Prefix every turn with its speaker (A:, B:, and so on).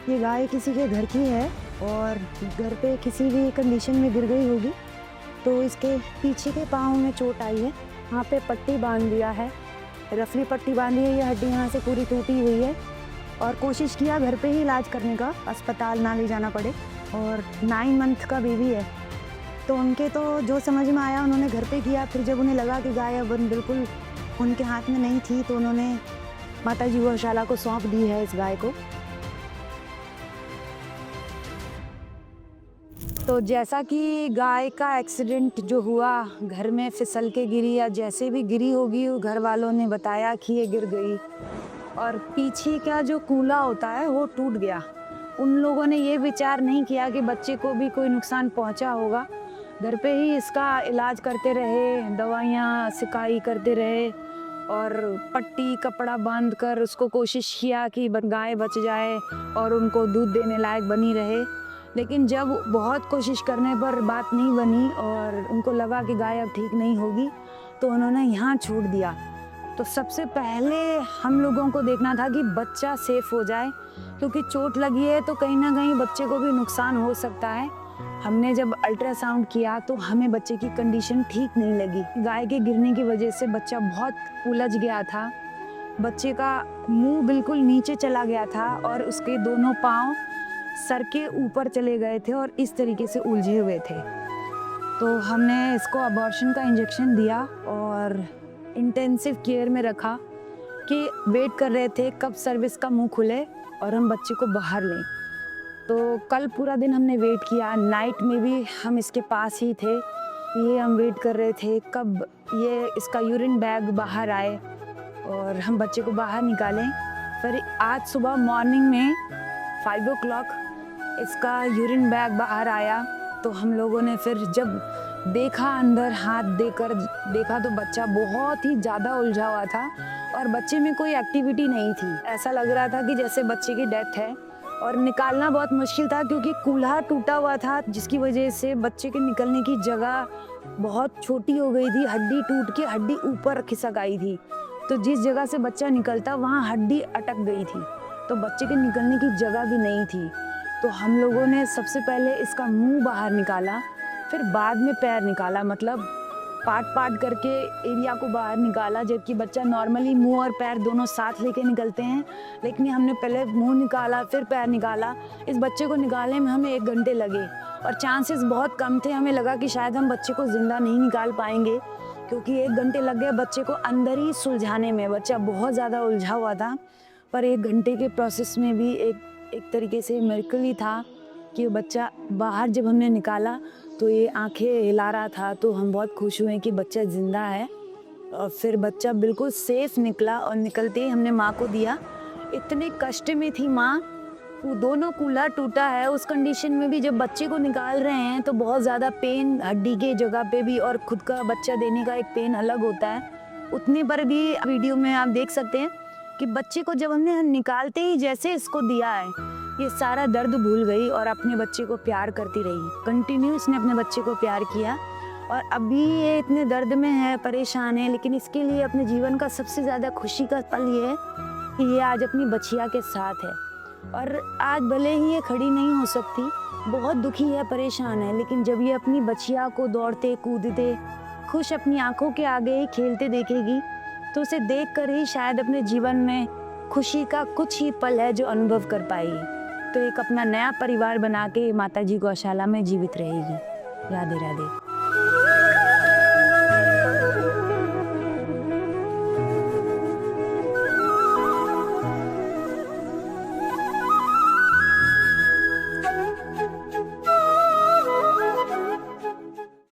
A: ये गाय किसी के घर की है और घर पे किसी भी कंडीशन में गिर गई होगी, तो इसके पीछे के पाँव में चोट आई है। यहाँ पे पट्टी बांध दिया है, रफली पट्टी बांधी है, ये हड्डी यहाँ से पूरी टूटी हुई है। और कोशिश किया घर पे ही इलाज करने का, अस्पताल ना ले जाना पड़े। और 9 मंथ का बेबी है, तो उनके तो जो समझ में आया उन्होंने घर पे किया। फिर जब उन्हें लगा कि गाय अब बिल्कुल उनके हाथ में नहीं थी, तो उन्होंने माताजी गौशाला को सौंप दी है इस गाय को। तो जैसा कि गाय का एक्सीडेंट जो हुआ, घर में फिसल के गिरी या जैसे भी गिरी होगी, घर वालों ने बताया कि ये गिर गई और पीछे का जो कूला होता है वो टूट गया। उन लोगों ने ये विचार नहीं किया कि बच्चे को भी कोई नुकसान पहुंचा होगा। घर पे ही इसका इलाज करते रहे, दवाइयाँ सिकाई करते रहे और पट्टी कपड़ा बांध कर उसको कोशिश किया कि गाय बच जाए और उनको दूध देने लायक बनी रहे। लेकिन जब बहुत कोशिश करने पर बात नहीं बनी और उनको लगा कि गाय अब ठीक नहीं होगी, तो उन्होंने यहाँ छोड़ दिया। तो सबसे पहले हम लोगों को देखना था कि बच्चा सेफ हो जाए, क्योंकि चोट लगी है तो कहीं ना कहीं बच्चे को भी नुकसान हो सकता है। हमने जब अल्ट्रासाउंड किया तो हमें बच्चे की कंडीशन ठीक नहीं लगी। गाय के गिरने की वजह से बच्चा बहुत उलझ गया था। बच्चे का मुंह बिल्कुल नीचे चला गया था और उसके दोनों पाँव सर के ऊपर चले गए थे और इस तरीके से उलझे हुए थे। तो हमने इसको अबॉर्शन का इंजेक्शन दिया और इंटेंसिव केयर में रखा कि वेट कर रहे थे कब सर्विस का मुंह खुले और हम बच्चे को बाहर लें। तो कल पूरा दिन हमने वेट किया, नाइट में भी हम इसके पास ही थे। ये हम वेट कर रहे थे कब ये इसका यूरिन बैग बाहर आए और हम बच्चे को बाहर निकालें। फिर आज सुबह मॉर्निंग में 5 o'clock इसका यूरिन बैग बाहर आया। तो हम लोगों ने फिर जब देखा, अंदर हाथ देकर देखा, तो बच्चा बहुत ही ज़्यादा उलझा हुआ था और बच्चे में कोई एक्टिविटी नहीं थी। ऐसा लग रहा था कि जैसे बच्चे की डेथ है। और निकालना बहुत मुश्किल था क्योंकि कूल्हा टूटा हुआ था, जिसकी वजह से बच्चे के निकलने की जगह बहुत छोटी हो गई थी। हड्डी टूट के हड्डी ऊपर खिसक आई थी, तो जिस जगह से बच्चा निकलता वहाँ हड्डी अटक गई थी, तो बच्चे के निकलने की जगह भी नहीं थी। तो हम लोगों ने सबसे पहले इसका मुंह बाहर निकाला, फिर बाद में पैर निकाला, मतलब पार्ट करके एरिया को बाहर निकाला। जबकि बच्चा नॉर्मली मुंह और पैर दोनों साथ लेके निकलते हैं, लेकिन हमने पहले मुंह निकाला फिर पैर निकाला। इस बच्चे को निकालने में हमें 1 घंटे लगे और चांसेस बहुत कम थे। हमें लगा कि शायद हम बच्चे को ज़िंदा नहीं निकाल पाएंगे, क्योंकि 1 घंटे लग गए बच्चे को अंदर ही सुलझाने में। बच्चा बहुत ज़्यादा उलझा हुआ था, पर 1 घंटे के प्रोसेस में भी एक तरीके से मिरेकल ही था कि बच्चा बाहर जब हमने निकाला तो ये आंखें हिला रहा था। तो हम बहुत खुश हुए कि बच्चा ज़िंदा है। और फिर बच्चा बिल्कुल सेफ निकला और निकलते ही हमने माँ को दिया। इतने कष्ट में थी माँ, वो दोनों कूल्हा टूटा है, उस कंडीशन में भी जब बच्चे को निकाल रहे हैं तो बहुत ज़्यादा पेन, हड्डी के जगह पे भी, और खुद का बच्चा देने का एक पेन अलग होता है। उतने पर भी वीडियो में आप देख सकते हैं कि बच्चे को जब हमने निकालते ही जैसे इसको दिया है, ये सारा दर्द भूल गई और अपने बच्चे को प्यार करती रही। कंटिन्यू इसने अपने बच्चे को प्यार किया और अभी ये इतने दर्द में है, परेशान है, लेकिन इसके लिए अपने जीवन का सबसे ज़्यादा खुशी का पल ये है कि ये आज अपनी बच्चिया के साथ है। और आज भले ही ये खड़ी नहीं हो सकती, बहुत दुखी है, परेशान है, लेकिन जब ये अपनी बच्चिया को दौड़ते कूदते खुश अपनी आंखों के आगे ही खेलते देखेगी, तो उसे देखकर ही शायद अपने जीवन में खुशी का कुछ ही पल है जो अनुभव कर पाएगी। तो एक अपना नया परिवार बना के माताजी गौशाला में जीवित रहेगी। राधे राधे।